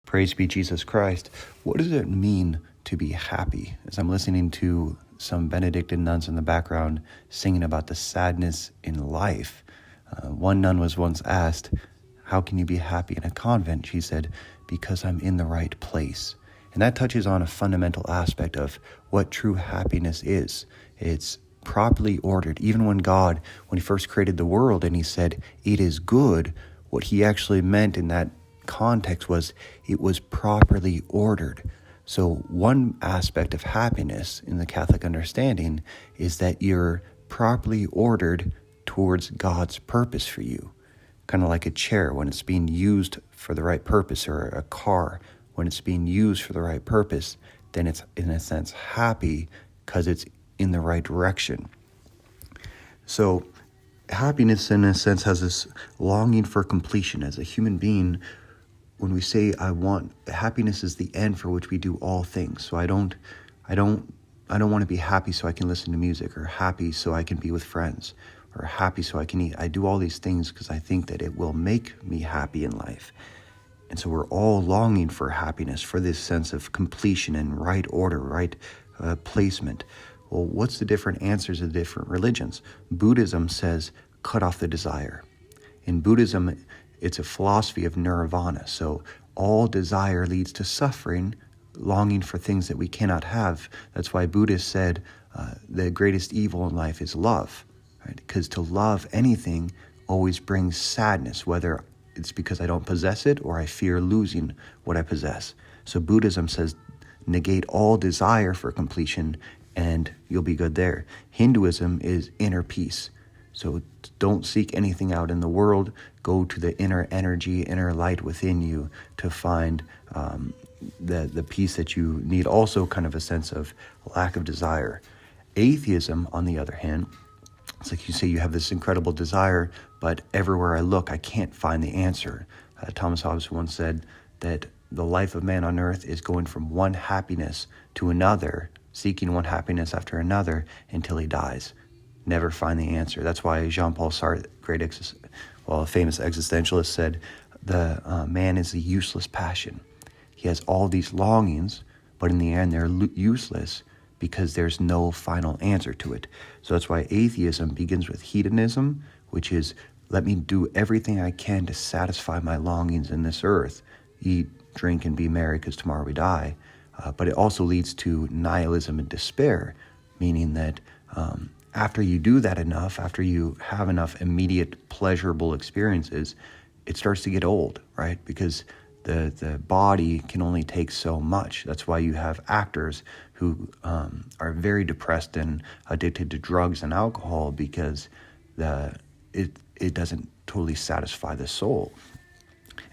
Praise be Jesus Christ. What does it mean to be happy? As I'm listening to some Benedictine nuns in the background singing about the sadness in life, one nun was once asked, how can you be happy in a convent? She said, because I'm in the right place. And that touches on a fundamental aspect of what true happiness is. It's properly ordered. Even when God, when he first created the world and he said, it is good, what he actually meant in that context was it was properly ordered. So one aspect of happiness in the Catholic understanding is that you're properly ordered towards God's purpose for you. Kind of like a chair when it's being used for the right purpose, or a car when it's being used for the right purpose, then it's in a sense happy because it's in the right direction. So happiness in a sense has this longing for completion. As a human being, when we say happiness is the end for which we do all things. So I don't want to be happy so I can listen to music, or happy so I can be with friends, or happy so I can eat. I do all these things because I think that it will make me happy in life. And so we're all longing for happiness, for this sense of completion and right order, right placement. Well, what's the different answers of different religions? Buddhism says, cut off the desire. In Buddhism, it's a philosophy of nirvana. So all desire leads to suffering, longing for things that we cannot have. That's why Buddhists said the greatest evil in life is love, right? Because to love anything always brings sadness, whether it's because I don't possess it or I fear losing what I possess. So Buddhism says negate all desire for completion and you'll be good there. Hinduism is inner peace. So don't seek anything out in the world. Go to the inner energy, inner light within you to find the peace that you need. Also kind of a sense of lack of desire. Atheism, on the other hand, it's like you say you have this incredible desire, but everywhere I look, I can't find the answer. Thomas Hobbes once said that the life of man on earth is going from one happiness to another, seeking one happiness after another until he dies. Never find the answer. That's why Jean-Paul Sartre, a famous existentialist, said the man is a useless passion. He has all these longings, but in the end they're useless because there's no final answer to it. So that's why atheism begins with hedonism, which is let me do everything I can to satisfy my longings in this earth. Eat, drink, and be merry because tomorrow we die. But it also leads to nihilism and despair, meaning that after you do that enough, after you have enough immediate pleasurable experiences, it starts to get old, right? Because the body can only take so much. That's why you have actors who are very depressed and addicted to drugs and alcohol, because it doesn't totally satisfy the soul.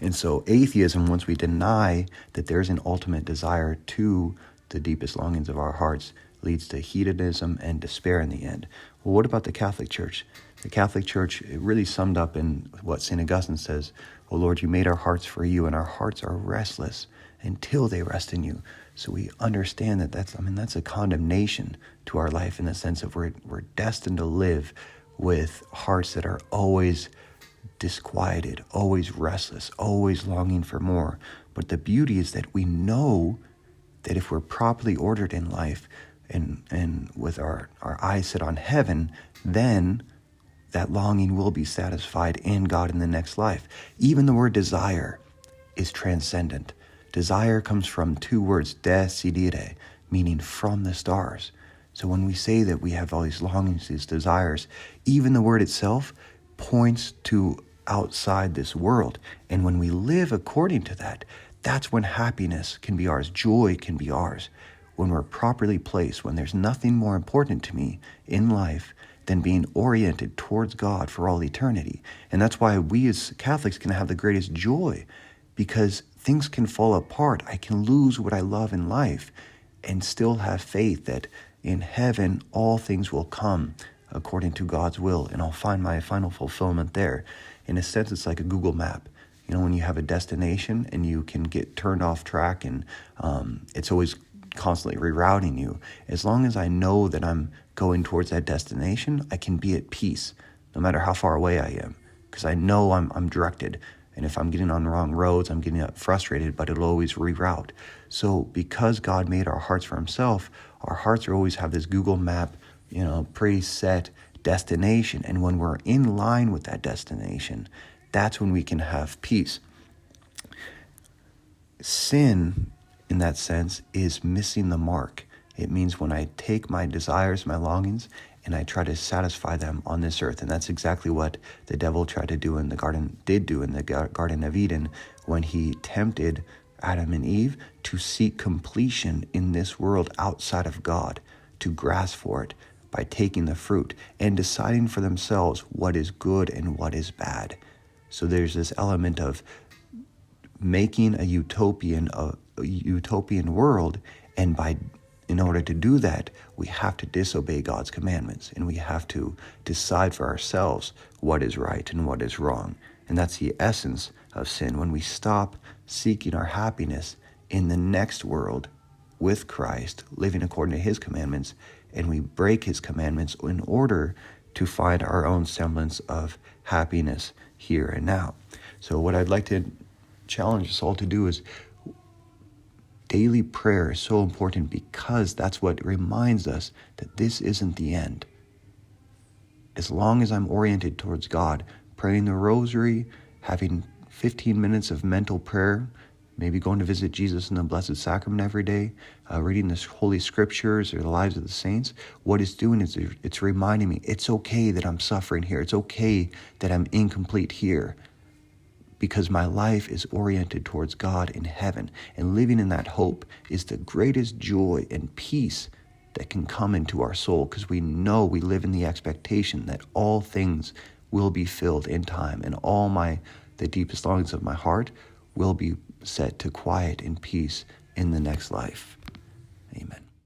And so atheism, once we deny that there's an ultimate desire to the deepest longings of our hearts, leads to hedonism and despair in the end. Well, what about the Catholic Church? The Catholic Church, it really summed up in what St. Augustine says, "Oh Lord, you made our hearts for you, and our hearts are restless until they rest in you." So we understand that that's a condemnation to our life, in the sense of we're destined to live with hearts that are always disquieted, always restless, always longing for more. But the beauty is that we know that if we're properly ordered in life and with our eyes set on heaven, then that longing will be satisfied in God in the next life. Even the word desire is transcendent. Desire comes from two words, desidere, meaning from the stars. So when we say that we have all these longings, these desires, even the word itself points to outside this world. And when we live according to that, that's when happiness can be ours, joy can be ours. When we're properly placed, when there's nothing more important to me in life than being oriented towards God for all eternity. And that's why we as Catholics can have the greatest joy, because things can fall apart. I can lose what I love in life and still have faith that in heaven all things will come according to God's will, and I'll find my final fulfillment there. In a sense, it's like a Google map. You know, when you have a destination and you can get turned off track, and it's always constantly rerouting you. As long as I know that I'm going towards that destination, I can be at peace, no matter how far away I am, because I know I'm directed. And if I'm getting on the wrong roads, I'm getting frustrated, but it'll always reroute. So because God made our hearts for himself, our hearts are always have this Google map, preset destination. And when we're in line with that destination, that's when we can have peace. Sin, in that sense, is missing the mark. It means when I take my desires, my longings, and I try to satisfy them on this earth. And that's exactly what the devil tried to do in the Garden of Eden, when he tempted Adam and Eve to seek completion in this world outside of God, to grasp for it by taking the fruit and deciding for themselves what is good and what is bad. So there's this element of making a utopian world, and in order to do that, we have to disobey God's commandments, and we have to decide for ourselves what is right and what is wrong. And that's the essence of sin. When we stop seeking our happiness in the next world with Christ, living according to his commandments, and we break his commandments in order to find our own semblance of happiness here and now. So what I'd like to challenge us all to do is daily prayer is so important, because that's what reminds us that this isn't the end. As long as I'm oriented towards God, praying the rosary, having 15 minutes of mental prayer, maybe going to visit Jesus in the Blessed Sacrament every day, reading the Holy Scriptures or the lives of the saints, what it's doing is it's reminding me it's okay that I'm suffering here. It's okay that I'm incomplete here, because my life is oriented towards God in heaven. And living in that hope is the greatest joy and peace that can come into our soul, because we know we live in the expectation that all things will be filled in time, and the deepest longings of my heart will be set to quiet and peace in the next life.